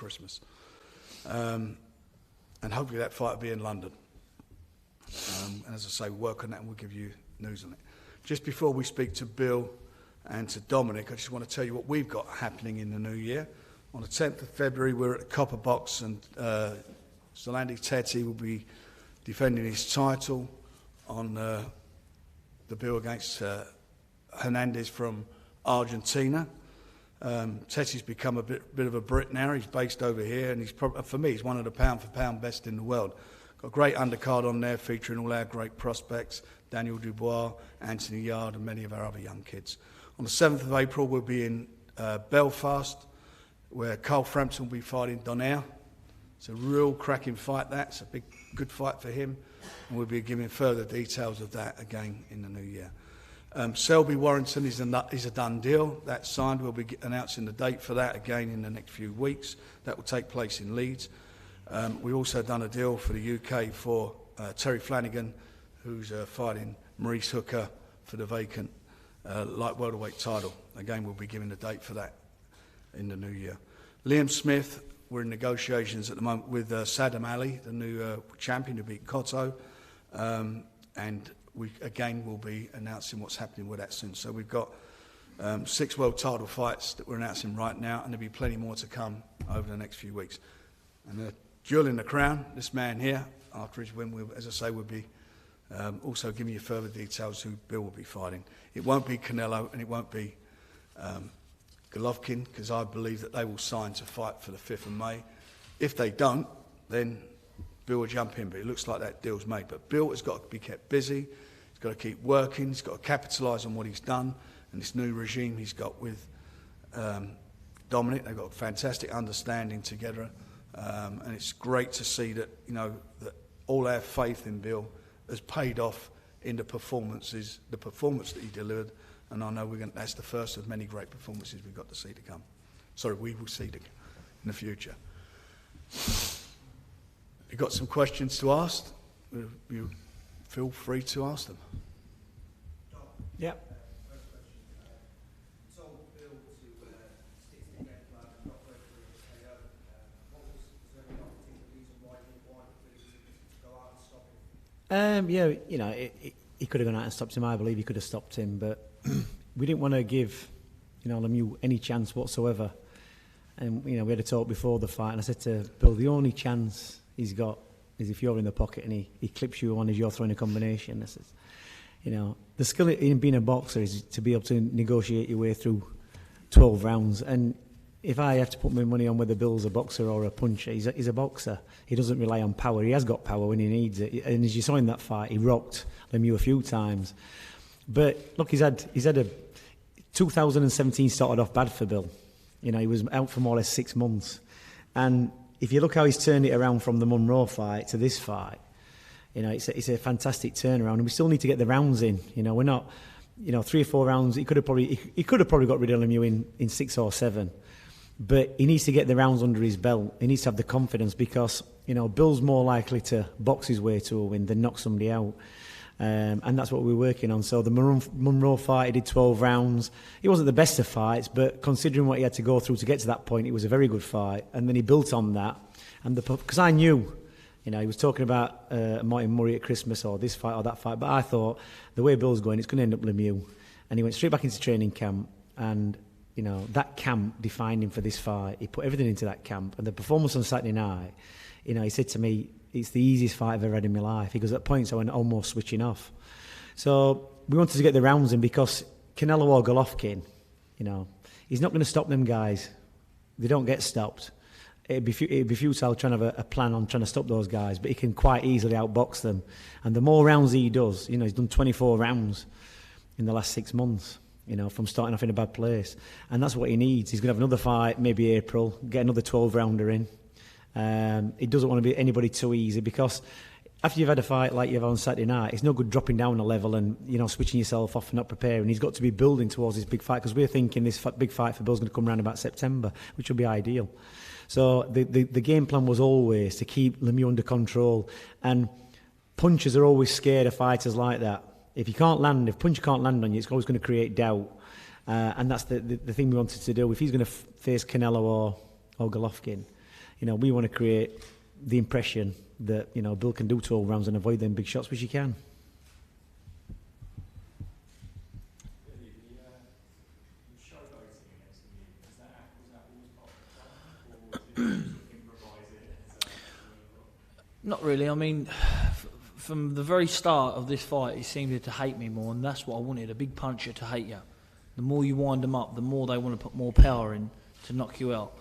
Christmas. And hopefully that fight will be in London. And as I say, work on that and we'll give you news on it. Just before we speak to Bill and to Dominic, I just want to tell you what we've got happening in the new year. On the 10th of February, we're at the Copper Box, and Zolandi Teti will be defending his title on the bill against Hernandez from Argentina. Teti's become a bit of a Brit now. He's based over here, and he's for me, he's one of the pound-for-pound best in the world. Got a great undercard on there featuring all our great prospects, Daniel Dubois, Anthony Yard, and many of our other young kids. On the 7th of April, we'll be in Belfast, where Carl Frampton will be fighting Donaire. It's a real cracking fight, that. It's a good fight for him, and we'll be giving further details of that again in the new year. Selby Warrington is a done deal. That's signed. We'll be announcing the date for that again in the next few weeks. That will take place in Leeds. We've also done a deal for the UK for Terry Flanagan, who's fighting Maurice Hooker for the vacant light welterweight title. Again, we'll be giving the date for that in the new year. Liam Smith, we're in negotiations at the moment with Saddam Ali, the new champion who beat Cotto, and we again will be announcing what's happening with that soon. So we've got 6 world title fights that we're announcing right now, and there'll be plenty more to come over the next few weeks. And the jewel in the crown, this man here, after his win, as I say, we'll be also giving you further details who Bill will be fighting. It won't be Canelo and it won't be Golovkin, because I believe that they will sign to fight for the 5th of May. If they don't, then Bill will jump in, but it looks like that deal's made. But Bill has got to be kept busy, he's got to keep working, he's got to capitalise on what he's done, and this new regime he's got with Dominic, they've got a fantastic understanding together, and it's great to see that, you know, that all our faith in Bill has paid off in the performance that he delivered, and I know that's the first of many great performances we've got to see to come. Sorry, we will see in the future. You've got some questions to ask? You feel free to ask them. Yeah. First question. Told Bill to stick to the game plan and not go for a KO. Was there any particular reason why he didn't want to go out and stop him? Yeah, you know, he could have gone out and stopped him. I believe he could have stopped him, but we didn't want to give, you know, Lemieux any chance whatsoever. And, you know, we had a talk before the fight, and I said to Bill, the only chance he's got is if you're in the pocket and he clips you on as you're throwing a combination. This is, you know, the skill in being a boxer is to be able to negotiate your way through 12 rounds. And if I have to put my money on whether Bill's a boxer or a puncher, he's a boxer. He doesn't rely on power. He has got power when he needs it. And as you saw in that fight, he rocked Lemieux a few times. But look, he's had a 2017 started off bad for Bill. You know, he was out for more or less 6 months. And if you look how he's turned it around from the Monroe fight to this fight, you know, it's a fantastic turnaround. And we still need to get the rounds in. You know, we're not, you know, 3 or 4 rounds. He could have probably got rid of Lemieux in 6 or 7. But he needs to get the rounds under his belt. He needs to have the confidence because, you know, Bill's more likely to box his way to a win than knock somebody out. And that's what we're working on. So the Monroe fight, he did 12 rounds. He wasn't the best of fights, but considering what he had to go through to get to that point, it was a very good fight. And then he built on that. And because I knew, you know, he was talking about Martin Murray at Christmas or this fight or that fight, but I thought the way Bill's going, it's going to end up Lemieux. And he went straight back into training camp, and you know, that camp defined him for this fight. He put everything into that camp. And the performance on Saturday night, you know, he said to me, it's the easiest fight I've ever had in my life. He goes, at points I went almost switching off. So we wanted to get the rounds in because Canelo or Golovkin, you know, he's not going to stop them guys. They don't get stopped. It'd be futile trying to have a plan on trying to stop those guys, but he can quite easily outbox them. And the more rounds he does, you know, he's done 24 rounds in the last 6 months. You know, from starting off in a bad place. And that's what he needs. He's going to have another fight, maybe April, get another 12-rounder in. He doesn't want to be anybody too easy because after you've had a fight like you've had on Saturday night, it's no good dropping down a level and, you know, switching yourself off and not preparing. He's got to be building towards his big fight because we're thinking this big fight for Bill's going to come around about September, which will be ideal. So the game plan was always to keep Lemieux under control. And punchers are always scared of fighters like that. If puncher can't land on you, it's always going to create doubt. And that's the thing we wanted to do. If he's going to face Canelo or Golovkin, we want to create the impression that, Bill can do 12 rounds and avoid them big shots, which he can. Not really. I mean, from the very start of this fight, he seemed to hate me more, and that's what I wanted, a big puncher to hate you. The more you wind them up, the more they want to put more power in to knock you out.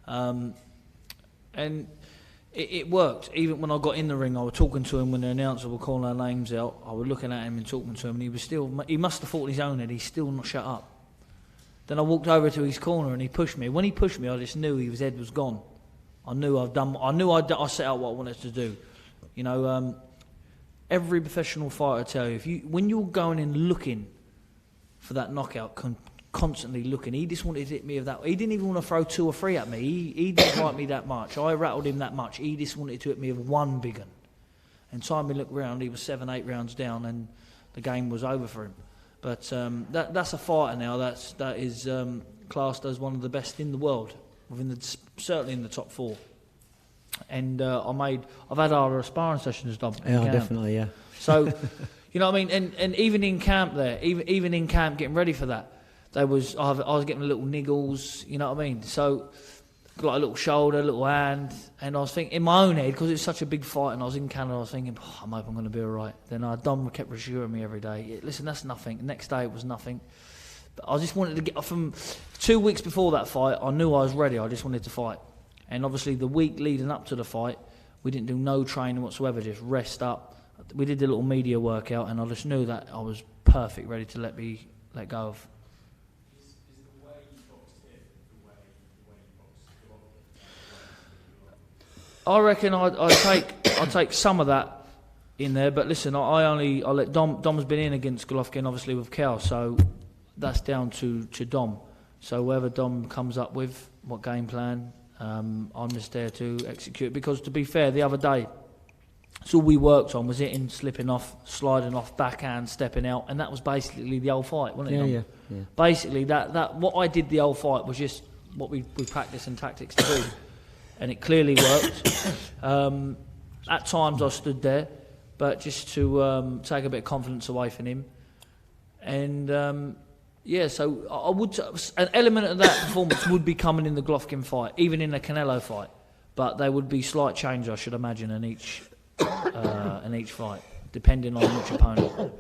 And it worked. Even when I got in the ring, I was talking to him when the announcer were calling our names out. I was looking at him and talking to him, and he must have thought in his own head, he's still not shut up. Then I walked over to his corner and he pushed me. When he pushed me, I just knew his head was gone. I knew I set out what I wanted to do. Every professional fighter tell you, when you're going in looking for that knockout, constantly looking, he just wanted to hit me with that. He didn't even want to throw 2 or 3 at me. He didn't like me that much. I rattled him that much. He just wanted to hit me with one big one. And time we looked round, he was 7-8 rounds down, and the game was over for him. But that's a fighter now. That is classed as one of the best in the world, certainly in the top 4. And I've had our sparring sessions done. Yeah, definitely, yeah. So, you know what I mean. And even in camp there, even in camp, getting ready for that, I was getting little niggles. You know what I mean. So, like a little shoulder, a little hand, and I was thinking in my own head, because it's such a big fight, and I was in Canada, I was thinking, I hope I'm going to be all right. Then Dom kept reassuring me every day. Listen, that's nothing. The next day it was nothing. But I just wanted to get from 2 weeks before that fight. I knew I was ready. I just wanted to fight. And obviously the week leading up to the fight, we didn't do no training whatsoever, just rest up. We did a little media workout, and I just knew that I was perfect, ready to let go of. Is the way you boxed him the way you boxed Golovkin? I reckon I'd take some of that in there, but listen, I let Dom's been in against Golovkin, obviously with Cal, so that's down to Dom. So whatever Dom comes up with, what game plan, I'm just there to execute. Because to be fair, the other day, it's all we worked on was hitting, slipping off, sliding off, backhand, stepping out, and that was basically the whole fight, wasn't it? Yeah. Basically, that what I did the whole fight was just what we practiced and tactics to do, and it clearly worked. At times I stood there, but just to take a bit of confidence away from him, and. So I would. An element of that performance would be coming in the Golovkin fight, even in the Canelo fight, but there would be slight change, I should imagine, in each fight, depending on which opponent. Question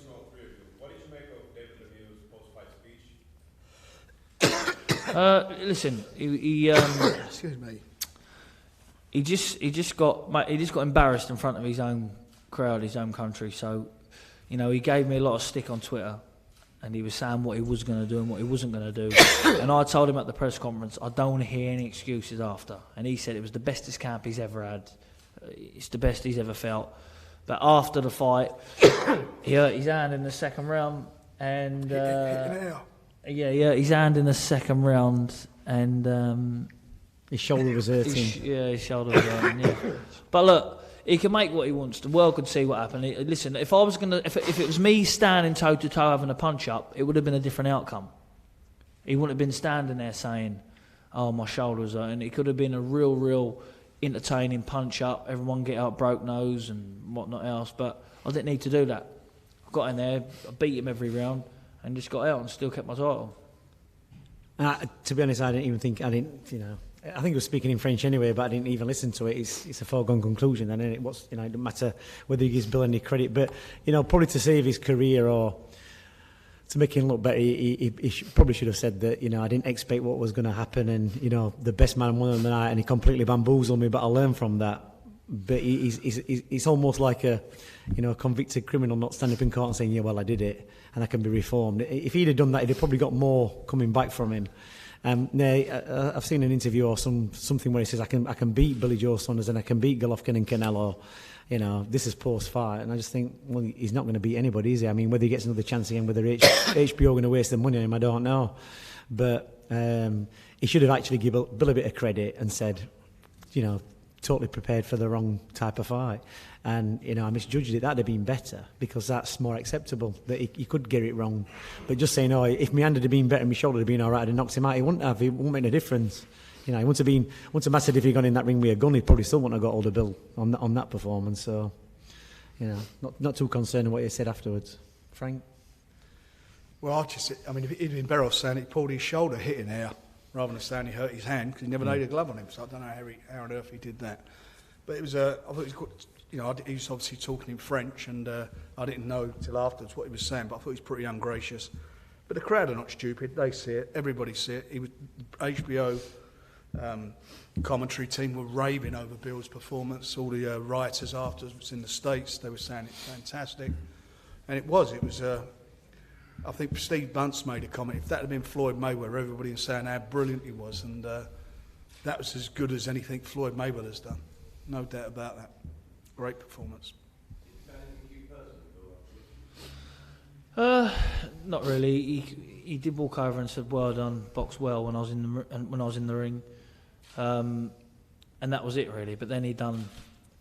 to all 3 of you: what did you make of David Lemieux's post-fight speech? Listen, he Excuse me. He just got embarrassed in front of his own crowd, his own country. So, he gave me a lot of stick on Twitter. And he was saying what he was going to do and what he wasn't going to do. And I told him at the press conference, I don't want to hear any excuses after. And he said it was the bestest camp he's ever had. It's the best he's ever felt. But after the fight, he hurt his hand in the second round. And his hand in the second round. And his shoulder was hurting. His shoulder was hurting, yeah. But look, he can make what he wants. The world could see what happened. Listen, if it was me standing toe to toe having a punch up, it would have been a different outcome. He wouldn't have been standing there saying, "Oh, my shoulder's hurting." It could have been a real entertaining punch up. Everyone get out broke nose and whatnot else. But I didn't need to do that. I got in there, I beat him every round, and just got out and still kept my title. To be honest, I think he was speaking in French anyway, but I didn't even listen to it. It's a foregone conclusion, and it doesn't matter whether he gives Bill any credit. But probably to save his career or to make him look better, he probably should have said that. I didn't expect what was going to happen, and the best man won on the night, and he completely bamboozled me. But I learned from that. But he's almost like a convicted criminal not standing up in court and saying, "Yeah, well, I did it, and I can be reformed." If he'd have done that, he'd have probably got more coming back from him. I've seen an interview or something where he says, I can beat Billy Joe Saunders and I can beat Golovkin and Canelo. This is post-fight. And I just think, well, he's not going to beat anybody, is he? I mean, whether he gets another chance again, whether HBO are going to waste their money on him, I don't know. But he should have actually given Bill a bit of credit and said, totally prepared for the wrong type of fight. And, I misjudged it. That'd have been better because that's more acceptable, that he could get it wrong. But just saying, if my hand had been better and my shoulder had been all right, I'd have knocked him out. It wouldn't make a difference. You know, he wouldn't have mattered if he'd gone in that ring with a gun. He probably still wouldn't have got hold of Bill on that performance. So, you know, not too concerned in what he said afterwards. Frank? Well, I mean, he'd been better off saying he pulled his shoulder hitting there rather than saying he hurt his hand because he never laid a glove on him. So I don't know how on earth he did that. But it was, I thought it was good, you know, he was obviously talking in French and I didn't know till afterwards what he was saying, but I thought he was pretty ungracious. But the crowd are not stupid. They see it. Everybody see it. He was HBO commentary team were raving over Bill's performance. All the writers afterwards in the States, they were saying it's fantastic. And it was. I think Steve Bunce made a comment. If that had been Floyd Mayweather, everybody was saying how brilliant he was. And that was as good as anything Floyd Mayweather's done. No doubt about that. Great performance. Not really. He did walk over and said, "Well done, box well," when I was in the ring, and that was it really. But then he done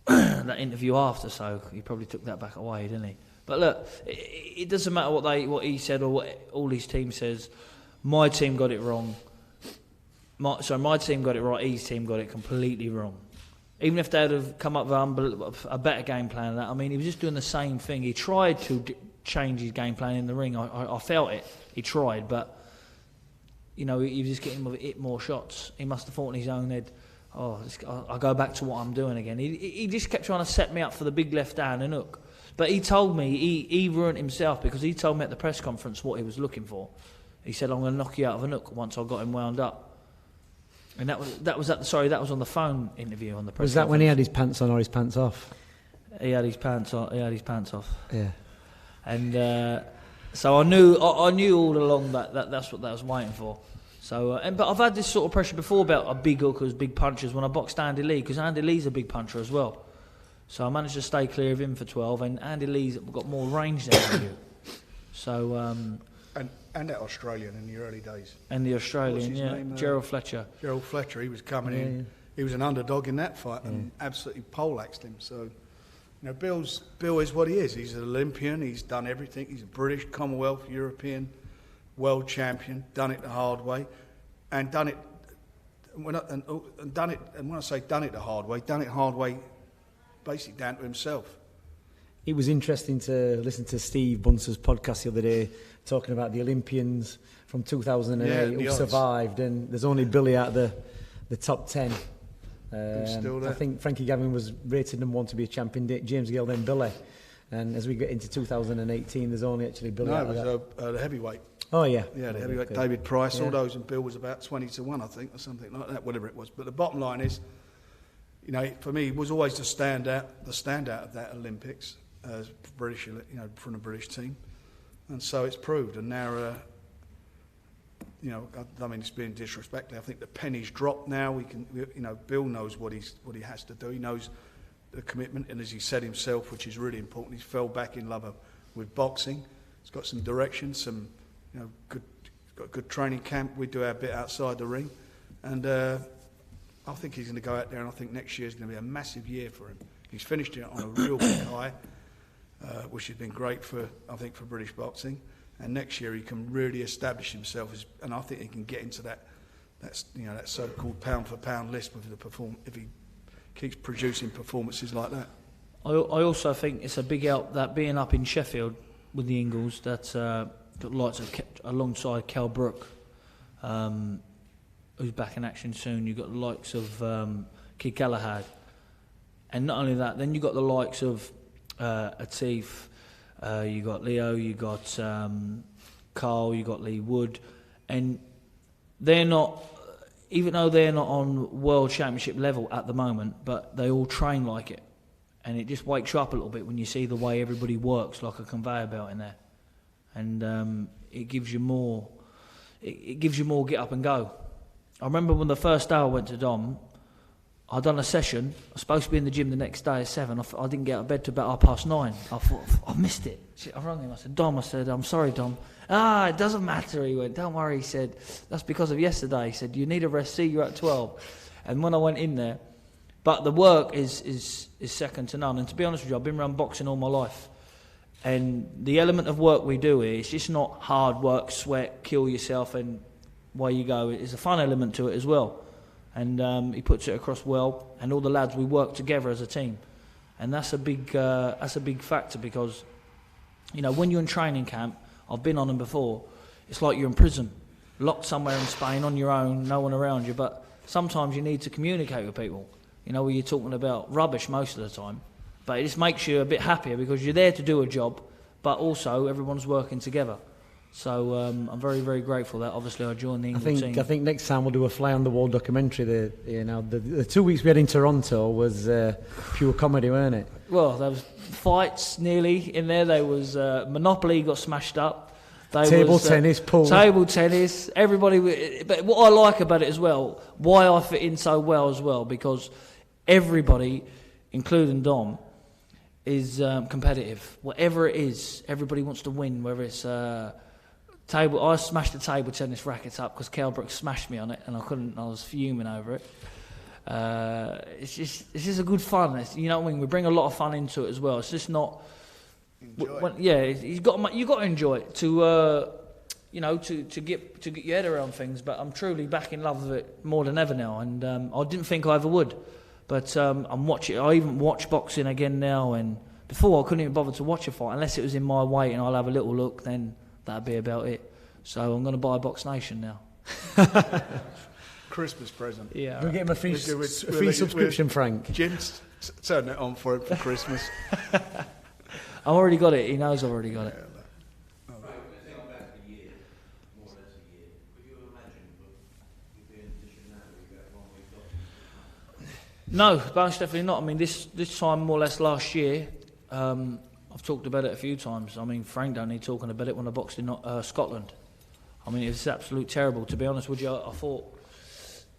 that interview after, so he probably took that back away, didn't he? But look, it doesn't matter what he said or what all his team says. My team got it wrong. My team got it right. His team got it completely wrong. Even if they'd have come up with a better game plan than that, I mean, he was just doing the same thing. He tried to change his game plan in the ring. I felt it. He tried, but you know, he was just getting more shots. He must have thought in his own head, I'll go back to what I'm doing again. He just kept trying to set me up for the big left hand and hook. But he told me, he ruined himself because he told me at the press conference what he was looking for. He said, "I'm going to knock you out of a hook once I got him wound up." And that was on the phone interview on the press. Was that when he had his pants on or his pants off? He had his pants on. He had his pants off. Yeah. And so I knew all along that's what I was waiting for. So, but I've had this sort of pressure before about big hookers, big punchers when I boxed Andy Lee, because Andy Lee's a big puncher as well. So I managed to stay clear of him for 12, and Andy Lee's got more range than you. So. And that Australian in the early days. And the Australian, What's his name? Gerald Fletcher. Gerald Fletcher, he was coming in. He was an underdog in that fight and absolutely poleaxed him. So, you know, Bill is what he is. He's an Olympian. He's done everything. He's a British, Commonwealth, European, world champion. Done it the hard way, and done it. And when I say done it the hard way, basically down to himself. It was interesting to listen to Steve Bunce's podcast the other day, talking about the Olympians from 2008 who survived, and there's only Billy out of the top 10. Still there. I think Frankie Gavin was rated number 1 to be a champion, James Gill, then Billy. And as we get into 2018, there's only actually Billy out of that. No, it was the heavyweight. Oh, yeah. Yeah, the heavyweight, David Price, all those, and Bill was about 20-1, I think, or something like that, whatever it was. But the bottom line is, you know, for me, it was always the standout of that Olympics, British, you know, from the British team. And so it's proved, and now, you know, I mean, it's being disrespectful. I think the penny's dropped now. You know, Bill knows what he has to do. He knows the commitment, and as he said himself, which is really important, he fell back in love with boxing. He's got some direction, you know, got a good training camp. We do our bit outside the ring, and I think he's going to go out there, and I think next year is going to be a massive year for him. He's finished it on a real big high. Which has been great for British boxing, and next year he can really establish himself and I think he can get into that so-called pound for pound list with if he keeps producing performances like that. I also think it's a big help that being up in Sheffield with the Ingles, that got lots of alongside Cal Brook, who's back in action soon. You've got the likes of Kid Galahad, and not only that, then you've got the likes of Atif, you got Leo, you got Carl, you got Lee Wood, and they're not, even though they're not on world championship level at the moment, but they all train like it, and it just wakes you up a little bit when you see the way everybody works like a conveyor belt in there, and it gives you more. It gives you more get up and go. I remember when the first day I went to Dom, I'd done a session. I was supposed to be in the gym the next day at 7. I didn't get out of bed till about 9:30. I thought, I missed it. I rang him. I said, Dom, I'm sorry, Dom. It doesn't matter. He went, don't worry. He said, that's because of yesterday. He said, you need a rest. See you at 12. And when I went in there, but the work is second to none. And to be honest with you, I've been around boxing all my life. And the element of work we do here, it's just not hard work, sweat, kill yourself, and away you go. There's a fun element to it as well. and he puts it across well. And all the lads, we work together as a team, and that's a big factor because, you know, when you're in training camp, I've been on them before. It's like you're in prison, locked somewhere in Spain on your own, no one around you. But sometimes you need to communicate with people. You know, where you're talking about rubbish most of the time, but it just makes you a bit happier because you're there to do a job, but also everyone's working together. So I'm very, very grateful that obviously I joined the England team. I think next time we'll do a fly on the wall documentary. The 2 weeks we had in Toronto was pure comedy, weren't it? Well, there was fights nearly in there. There was Monopoly got smashed up. Table tennis, pool. Table tennis. Everybody. But what I like about it as well, why I fit in so well as well, because everybody, including Dom, is competitive. Whatever it is, everybody wants to win. Whether it's table, I smashed the table tennis rackets up because Cal Brooks smashed me on it, and I couldn't. I was fuming over it. It's just a good fun. You know what I mean? We bring a lot of fun into it as well. It's just not. You got to enjoy it to get your head around things. But I'm truly back in love with it more than ever now, and I didn't think I ever would. But I'm watching. I even watch boxing again now, and before I couldn't even bother to watch a fight unless it was in my weight, and I'll have a little look. Then that'd be about it. So I'm going to buy BoxNation now. Christmas present. Yeah. We'll get him a free subscription, Frank. Jim's turn it on for him for Christmas. I've already got it. He knows I've already got it. No, most definitely not. I mean, this time more or less last year, I've talked about it a few times. I mean, Frank don't need talking about it when I boxed in Scotland. I mean, it was absolute terrible. To be honest with you, I thought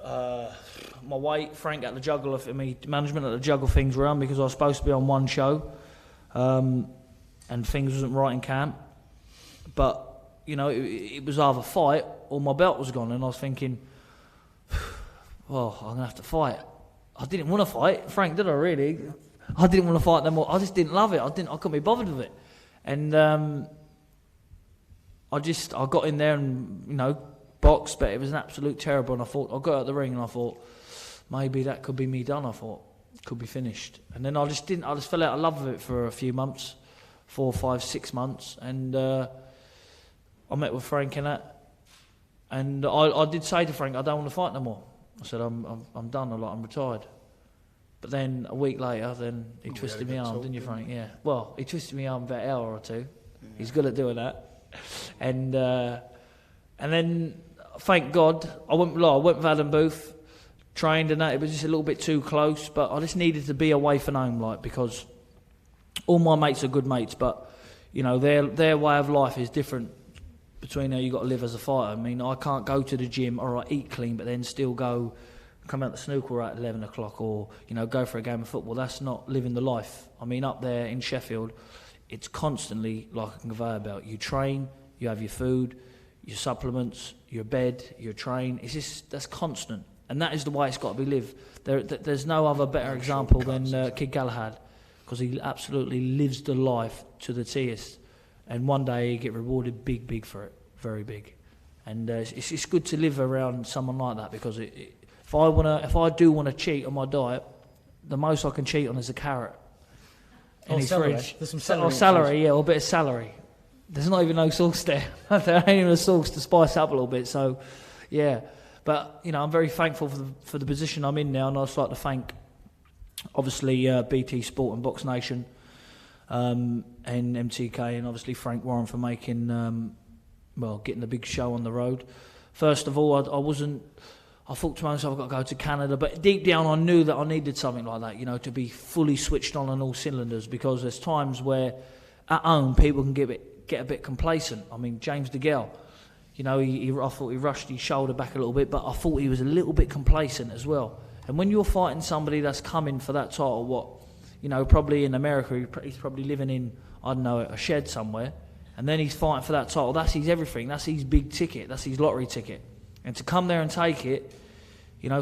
my weight, Frank had to juggle. Management had to juggle things around because I was supposed to be on one show, and things wasn't right in camp. But you know, it was either fight or my belt was gone, and I was thinking, well, I'm gonna have to fight. I didn't want to fight, Frank. Did I really? I didn't want to fight them more. I just didn't love it. I couldn't be bothered with it, and I got in there and boxed, but it was an absolute terrible. And I thought I got out the ring and I thought maybe that could be me done. I thought could be finished, and then I just fell out of love with it for a few months, 4, 5, 6 months, and I met with Frank in that, and I did say to Frank, I don't want to fight no more. I said, I'm done, I'm retired. But then a week later, then he twisted my arm, didn't you, Frank? Yeah. Well, he twisted my arm about an hour or two. Yeah. He's good at doing that. And then, thank God, I went with Adam Booth, trained and that. It was just a little bit too close, but I just needed to be away from home, because all my mates are good mates, but their way of life is different. Between how you got to live as a fighter. I mean, I can't go to the gym or I eat clean, but then still come out the snooker at 11 o'clock or go for a game of football. That's not living the life. I mean, up there in Sheffield, it's constantly like a conveyor belt. You train, you have your food, your supplements, your bed, your train. That's constant, and that is the way it's got to be lived. There's no other better example than Kid Galahad, because he absolutely lives the life to the T-est. And one day you get rewarded big for it, very big. And it's good to live around someone like that, because if I do want to cheat on my diet, the most I can cheat on is a carrot in his fridge. There's some celery. Or celery, or a bit of celery. There's not even no sauce there. There ain't even a sauce to spice up a little bit. So, yeah. But I'm very thankful for the position I'm in now, and I'd just like to thank, obviously, BT Sport and BoxNation. And MTK, and obviously Frank Warren for making, getting the big show on the road. First of all, I thought to myself, I've got to go to Canada, but deep down I knew that I needed something like that, to be fully switched on all cylinders, because there's times where at home people can get a bit complacent. I mean, James DeGale, I thought he rushed his shoulder back a little bit, but I thought he was a little bit complacent as well. And when you're fighting somebody that's coming for that title, probably in America, he's probably living in, a shed somewhere, and then he's fighting for that title. That's his everything. That's his big ticket. That's his lottery ticket. And to come there and take it,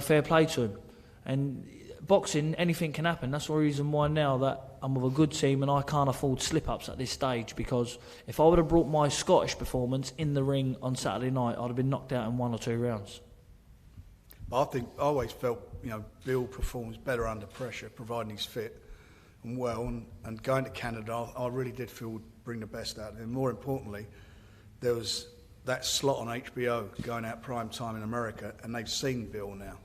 fair play to him. And boxing, anything can happen. That's the reason why now that I'm with a good team and I can't afford slip-ups at this stage, because if I would have brought my Scottish performance in the ring on Saturday night, I'd have been knocked out in 1 or 2 rounds. But I always felt, Bill performs better under pressure, providing he's fit and well. And going to Canada, I really did feel would bring the best out of him. More importantly, there was that slot on HBO going out prime time in America, and they've seen Bill now.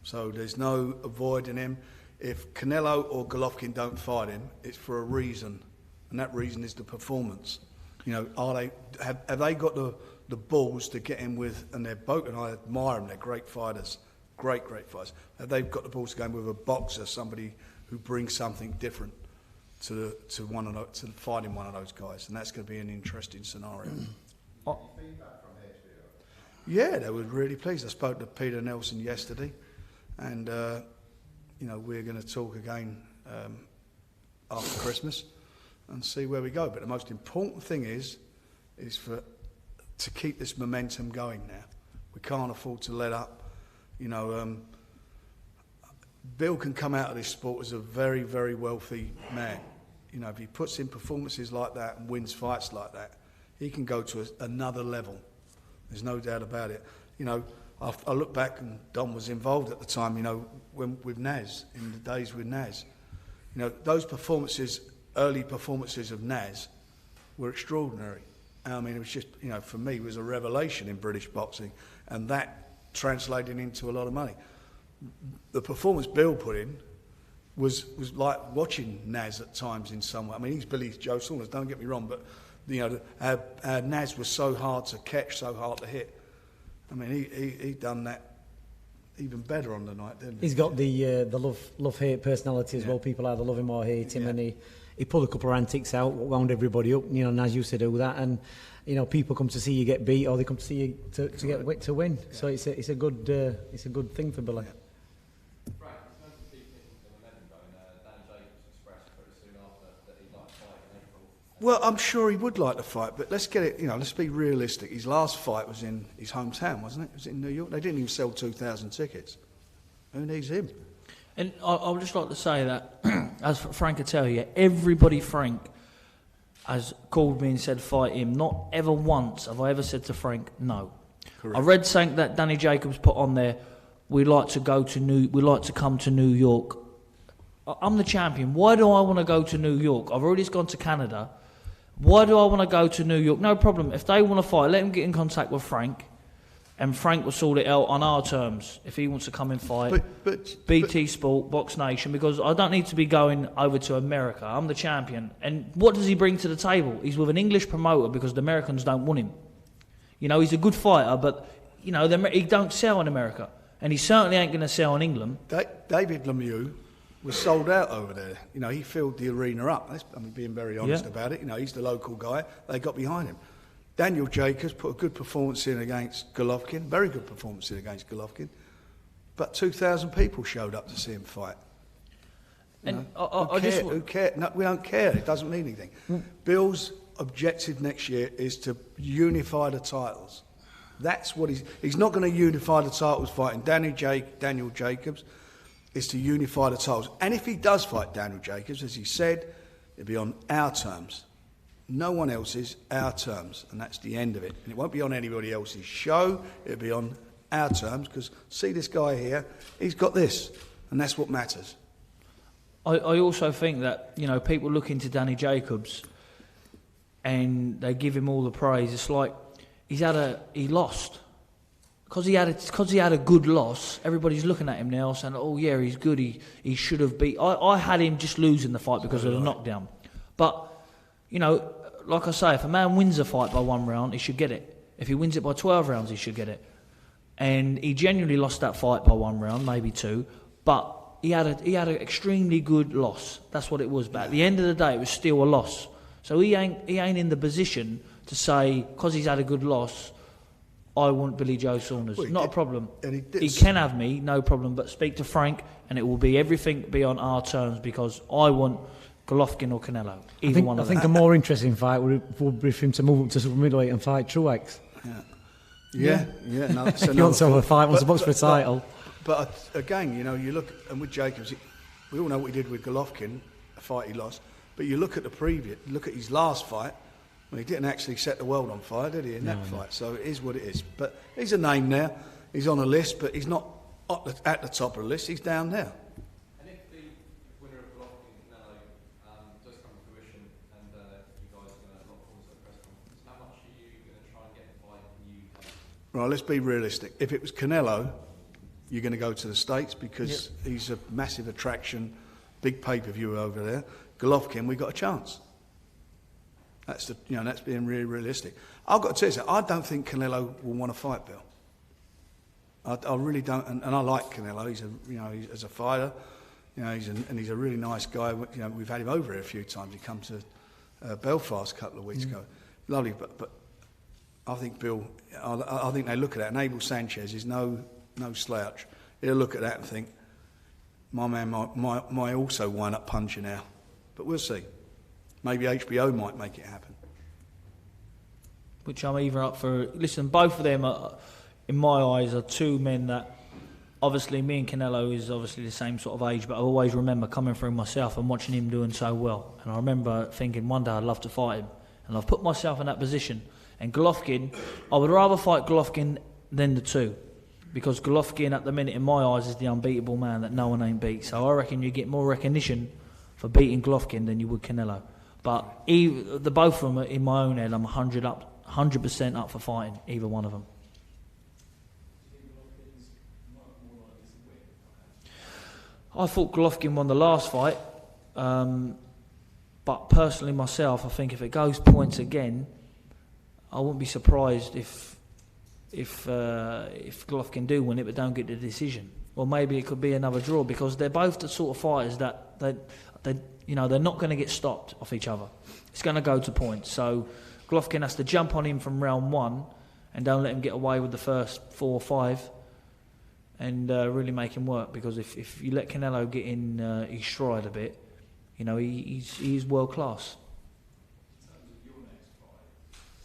So there's no avoiding him. If Canelo or Golovkin don't fight him, it's for a reason, and that reason is the performance. Have they got the balls to get in with, and they're both, and I admire them, they're great fighters, great fighters. Have they got the balls to go in with a boxer, somebody who brings something different to fighting one of those guys, and that's going to be an interesting scenario. Feedback from HBO? Yeah, they were really pleased. I spoke to Peter Nelson yesterday, and we're going to talk again after Christmas and see where we go. But the most important thing is to keep this momentum going now. We can't afford to let up. Bill can come out of this sport as a very, very wealthy man. If he puts in performances like that and wins fights like that, he can go to another level. There's no doubt about it. I look back, and Dom was involved at the time, with Naz, in the days with Naz. Those performances, early performances of Naz, were extraordinary. I mean, it was just, for me, it was a revelation in British boxing, and that translated into a lot of money. The performance Bill put in was like watching Naz at times in some way. I mean, he's Billy's Joe Saunders, don't get me wrong, but our Naz was so hard to catch, so hard to hit. I mean, he done that even better on the night, didn't he? He's got the love-hate personality as well. People either love him or hate him, and he pulled a couple of antics out, wound everybody up, and as you said, do that, and people come to see you get beat, or they come to see you to win. Yeah. So it's a good thing for Billy. Yeah. Frank, in terms of keeping the momentum going, Danny Jacobs expressed pretty soon after that he'd like to fight in April. Well, I'm sure he would like to fight, but let's get it, let's be realistic. His last fight was in his hometown, wasn't it? Was it in New York? They didn't even sell 2,000 tickets. Who needs him? And I would just like to say that, as Frank could tell you, everybody Frank has called me and said fight him. Not ever once have I ever said to Frank no. Correct. I read something that Danny Jacobs put on there. We'd like to come to New York. I'm the champion. Why do I want to go to New York? I've already gone to Canada. Why do I want to go to New York? No problem. If they want to fight, let them get in contact with Frank, and Frank will sort it out on our terms. If he wants to come and fight, BT Sport, BoxNation, because I don't need to be going over to America. I'm the champion. And what does he bring to the table? He's with an English promoter because the Americans don't want him. He's a good fighter, but he don't sell in America, and he certainly ain't going to sell in England. David Lemieux was sold out over there. He filled the arena up. I'm being very honest about it. He's the local guy. They got behind him. Daniel Jacobs put a good performance in against Golovkin, very good performance in against Golovkin, but 2,000 people showed up to see him fight. And Who cares? No, we don't care. It doesn't mean anything. Bill's objective next year is to unify the titles. That's what he's not going to unify the titles fighting Daniel Jacobs. Is to unify the titles. And if he does fight Daniel Jacobs, as he said, it'll be on our terms. No one else's, our terms. And that's the end of it. And it won't be on anybody else's show. It'll be on our terms, because see this guy here, he's got this. And that's what matters. I also think that, people look into Danny Jacobs and they give him all the praise. It's like he lost. Because he had a good loss, everybody's looking at him now saying, oh yeah, he's good, he should have beat. I had him just losing the fight because of the knockdown. But, like I say, if a man wins a fight by 1 round, he should get it. If he wins it by 12 rounds, he should get it. And he genuinely lost that fight by 1 round, maybe 2, but he had an extremely good loss. That's what it was. But at the end of the day, it was still a loss. So he ain't in the position to say, because he's had a good loss, I want Billy Joe Saunders. Well, not a problem. And he can have me, no problem, but speak to Frank and it will be everything be on our terms, because I want Golovkin or Canelo. I think a more interesting fight would be for him to move up to super middleweight and fight Truex. Yeah. No, if you want to have a fight, wants to box for a title. But again, you look, and with Jacobs, we all know what he did with Golovkin, a fight he lost. But you look at look at his last fight. Well, he didn't actually set the world on fire, did he, in that fight? So it is what it is. But he's a name now. He's on a list, but he's not at the top of the list. He's down there. And if the winner of Golovkin Canelo does come to fruition, and you guys are going to lock horns at the press conference, how much are you going to try and get the fight in the UK? Right, let's be realistic. If it was Canelo, you're going to go to the States because he's a massive attraction, big pay-per-view over there. Golovkin, we got a chance. That's that's being really realistic. I've got to tell you something, I don't think Canelo will want to fight Bill. I really don't, and I like Canelo. He's as a fighter, he's a really nice guy. We've had him over here a few times. He come to Belfast a couple of weeks ago. Lovely, but I think Bill. I think they look at that. And Abel Sanchez is no slouch. He'll look at that and think, my man might also wind up punching now. But we'll see. Maybe HBO might make it happen. Which I'm either up for. Listen, both of them, in my eyes, are two men that, obviously, me and Canelo is obviously the same sort of age, but I always remember coming through myself and watching him doing so well. And I remember thinking one day I'd love to fight him. And I've put myself in that position. And Golovkin, I would rather fight Golovkin than the two. Because Golovkin, at the minute, in my eyes, is the unbeatable man that no one ain't beat. So I reckon you get more recognition for beating Golovkin than you would Canelo. But the both of them, in my own head, I'm 100% up for fighting either one of them. I thought Golovkin won the last fight, but personally myself, I think if it goes points again, I wouldn't be surprised if Golovkin do win it but don't get the decision. Or maybe it could be another draw, because they're both the sort of fighters that they're not going to get stopped off each other. It's going to go to points. So Golovkin has to jump on him from round one and don't let him get away with the first 4 or 5 and really make him work. Because if you let Canelo get in his stride a bit, he's world class. In terms of your next fight,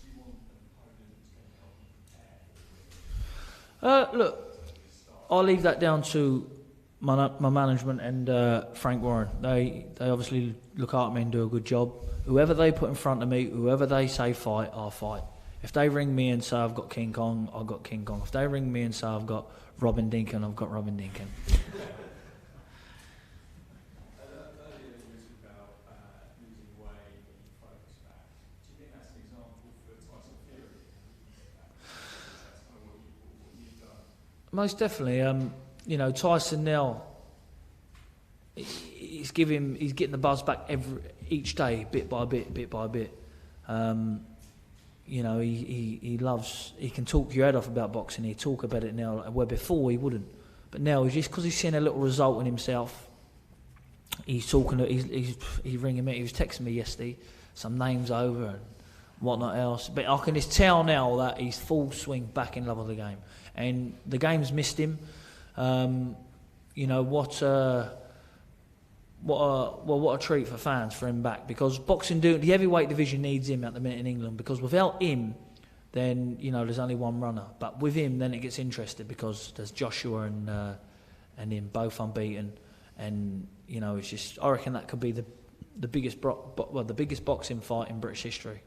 do you want an opponent to Look, I'll leave that down to my management and Frank Warren. They obviously look after me and do a good job. Whoever they put in front of me, whoever they say fight, I'll fight. If they ring me and say I've got King Kong, I've got King Kong. If they ring me and say I've got Robin Dinkin, I've got Robin Dinkin. earlier you talked about losing weight and focus back. Do you think that's an example for Tyson Fury? That's kind of what you've done. Most definitely. Tyson now, he's getting the buzz back each day, bit by bit. He can talk your head off about boxing. He talk about it now, where before he wouldn't. But now he's just because he's seen a little result in himself. He's talking. He's ringing me. He was texting me yesterday, some names over and whatnot else. But I can just tell now that he's full swing back in love with the game, and the game's missed him. What a treat for fans for him back, because the heavyweight division needs him at the minute in England, because without him then there's only one runner, but with him then it gets interesting, because there's Joshua and him both unbeaten, and it's just, I reckon that could be the biggest boxing fight in British history.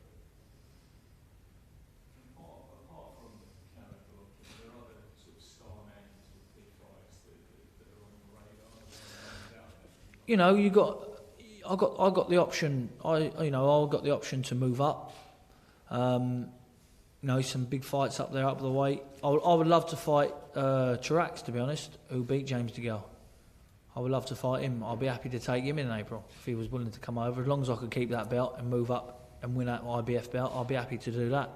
Apart from Canelo, there are other sort of star names with big fights that are on the radar. I got the option. I got the option to move up. Some big fights up there, up the weight. I would love to fight Chirac, to be honest, who beat James DeGale. I would love to fight him. I'll be happy to take him in April if he was willing to come over. As long as I could keep that belt and move up and win that IBF belt, I'll be happy to do that.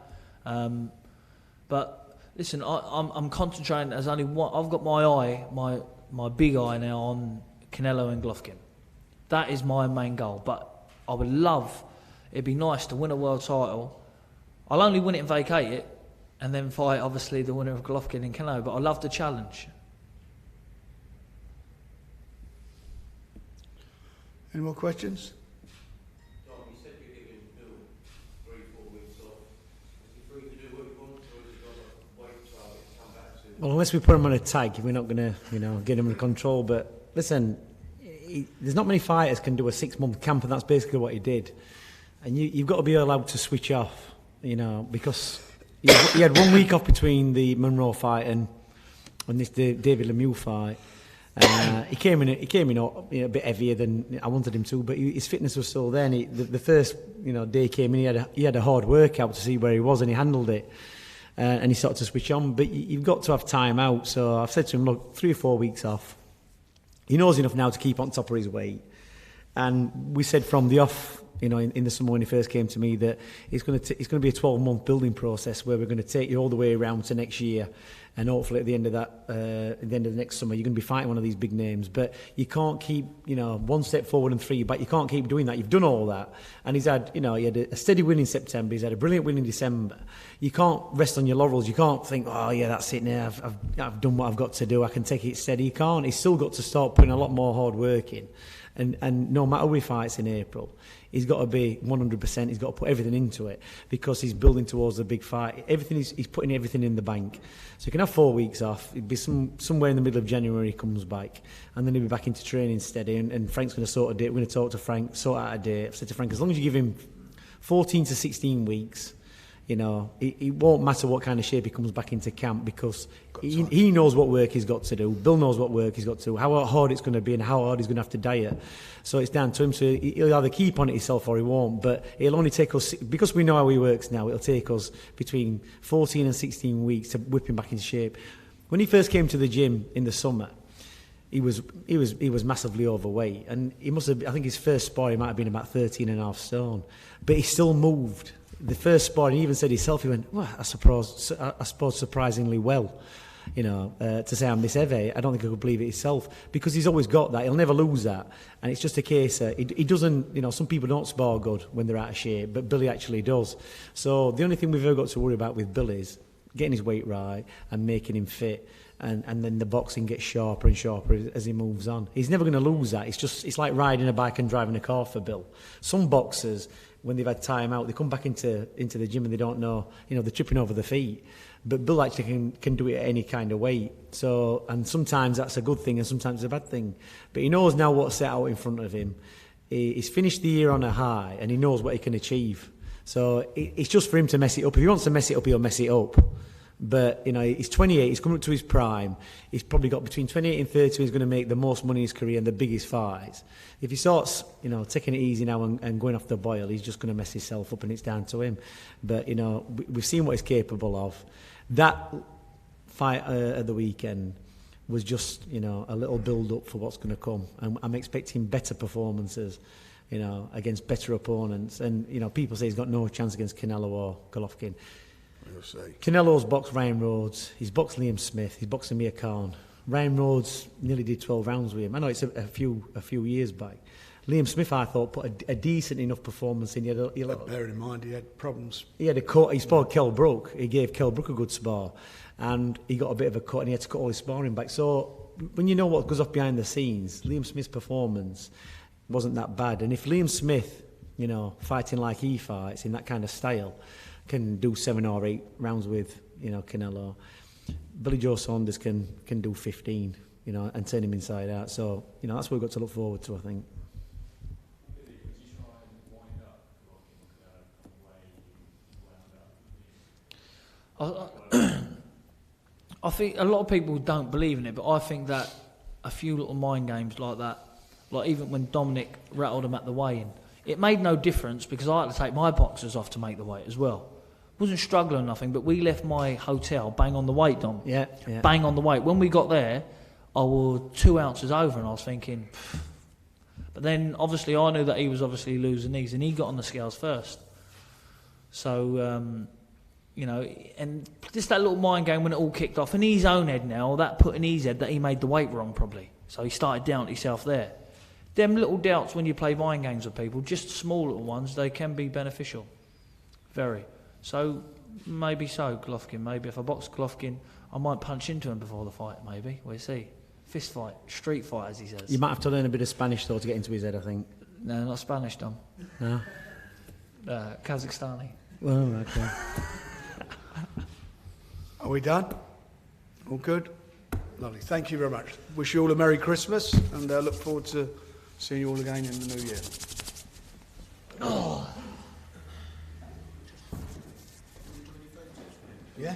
But listen, I'm concentrating. There's only one. I've got my big eye now on Canelo and Golovkin. That is my main goal. But I would love. It'd be nice to win a world title. I'll only win it and vacate it, and then fight obviously the winner of Golovkin and Canelo. But I love the challenge. Any more questions? Dom, you said you're giving Bill 3-4 weeks off. Is he free to do what he wants, or has he got to wait till it come back to? Well, unless we put him on a tag, we're not going to, get him in control. But listen, there's not many fighters can do a 6-month camp, and that's basically what he did. And you've got to be allowed to switch off, because he had 1 week off between the Monroe fight and on this David Lemieux fight. He came in a bit heavier than I wanted him to, but his fitness was still there. And the first day he came in, he had a hard workout to see where he was, and he handled it. And he started to switch on. But you've got to have time out. So I've said to him, look, 3 or 4 weeks off. He knows enough now to keep on top of his weight. And we said from the off, in the summer when he first came to me, that it's going to be a 12-month building process where we're going to take you all the way around to next year. And hopefully at the end of that, at the end of the next summer, you're going to be fighting one of these big names. But you can't keep, 1 step forward and 3 back. You can't keep doing that. You've done all that. And he had a steady win in September. He's had a brilliant win in December. You can't rest on your laurels. You can't think, oh yeah, that's it now. I've done what I've got to do. I can take it steady. You can't. He's still got to start putting a lot more hard work in. And no matter who he fights in April, he's got to be 100%. He's got to put everything into it because he's building towards the big fight. He's putting everything in the bank. So he can have 4 weeks off. It'd be somewhere in the middle of January he comes back, and then he'll be back into training steady. And Frank's going to sort a date. We're going to talk to Frank, sort out a date. I've said to Frank, as long as you give him 14 to 16 weeks, it won't matter what kind of shape he comes back into camp because he knows what work he's got to do. Bill knows what work he's got to do, how hard it's going to be and how hard he's going to have to diet. So it's down to him. So he'll either keep on it himself or he won't. But it'll only take us, because we know how he works now, it'll take us between 14 and 16 weeks to whip him back into shape. When he first came to the gym in the summer, he was massively overweight, and he must have. I think his first spar he might have been about 13.5 stone, but he still moved. The first spar, and he even said himself, he went, well, I suppose surprisingly well, to say I'm this heavy. I don't think I could believe it himself, because he's always got that. He'll never lose that. And it's just a case he doesn't, some people don't spar good when they're out of shape, but Billy actually does. So the only thing we've ever got to worry about with Billy is getting his weight right and making him fit. And then the boxing gets sharper and sharper as he moves on. He's never going to lose that. It's like riding a bike and driving a car for Bill. Some boxers, when they've had time out, they come back into the gym and they don't know, they're tripping over their feet. But Bill actually can do it at any kind of weight. So, and sometimes that's a good thing and sometimes it's a bad thing. But he knows now what's set out in front of him. He's finished the year on a high and he knows what he can achieve. So it's just for him to mess it up. If he wants to mess it up, he'll mess it up. But, he's 28, he's coming up to his prime. He's probably got between 28 and 30 he's going to make the most money in his career and the biggest fights. If he starts, taking it easy now and going off the boil, he's just going to mess himself up and it's down to him. But, we've seen what he's capable of. That fight at the weekend was just, a little build-up for what's going to come. And I'm expecting better performances, against better opponents. And, people say he's got no chance against Canelo or Golovkin. Canelo's boxed Ryan Rhodes, he's boxed Liam Smith, he's boxed Amir Khan. Ryan Rhodes nearly did 12 rounds with him. I know it's a few years back. Liam Smith, I thought, put a decent enough performance in. Bear in mind, he had problems. He had a cut. He sparred Kell Brook. He gave Kell Brook a good spar, and he got a bit of a cut, and he had to cut all his sparring back. So when you know what goes off behind the scenes, Liam Smith's performance wasn't that bad. And if Liam Smith, fighting like he fights in that kind of style, can do 7 or 8 rounds with, Canelo, Billy Joe Saunders can do 15, and turn him inside out. So, that's what we've got to look forward to, I think. I think a lot of people don't believe in it, but I think that a few little mind games like that, like even when Dominic rattled him at the weigh-in, it made no difference because I had to take my boxers off to make the weight as well. Wasn't struggling or nothing, but we left my hotel bang on the weight, Dom. Yeah. Bang on the weight. When we got there, I was 2 ounces over, and I was thinking. But then, obviously, I knew that he was obviously losing these, and he got on the scales first. So, and just that little mind game when it all kicked off in his own head now, that put in his head that he made the weight wrong probably. So he started doubting himself there. Them little doubts when you play mind games with people, just small little ones, they can be beneficial. Very. So, maybe so, Golovkin. Maybe if I box Golovkin, I might punch into him before the fight, maybe. We'll see. Fist fight, street fight, as he says. You might have to learn a bit of Spanish, though, to get into his head, I think. No, not Spanish, Dom. No? Kazakhstani. Well, okay. Are we done? All good? Lovely. Thank you very much. Wish you all a Merry Christmas, and look forward to seeing you all again in the new year. Oh. Yeah?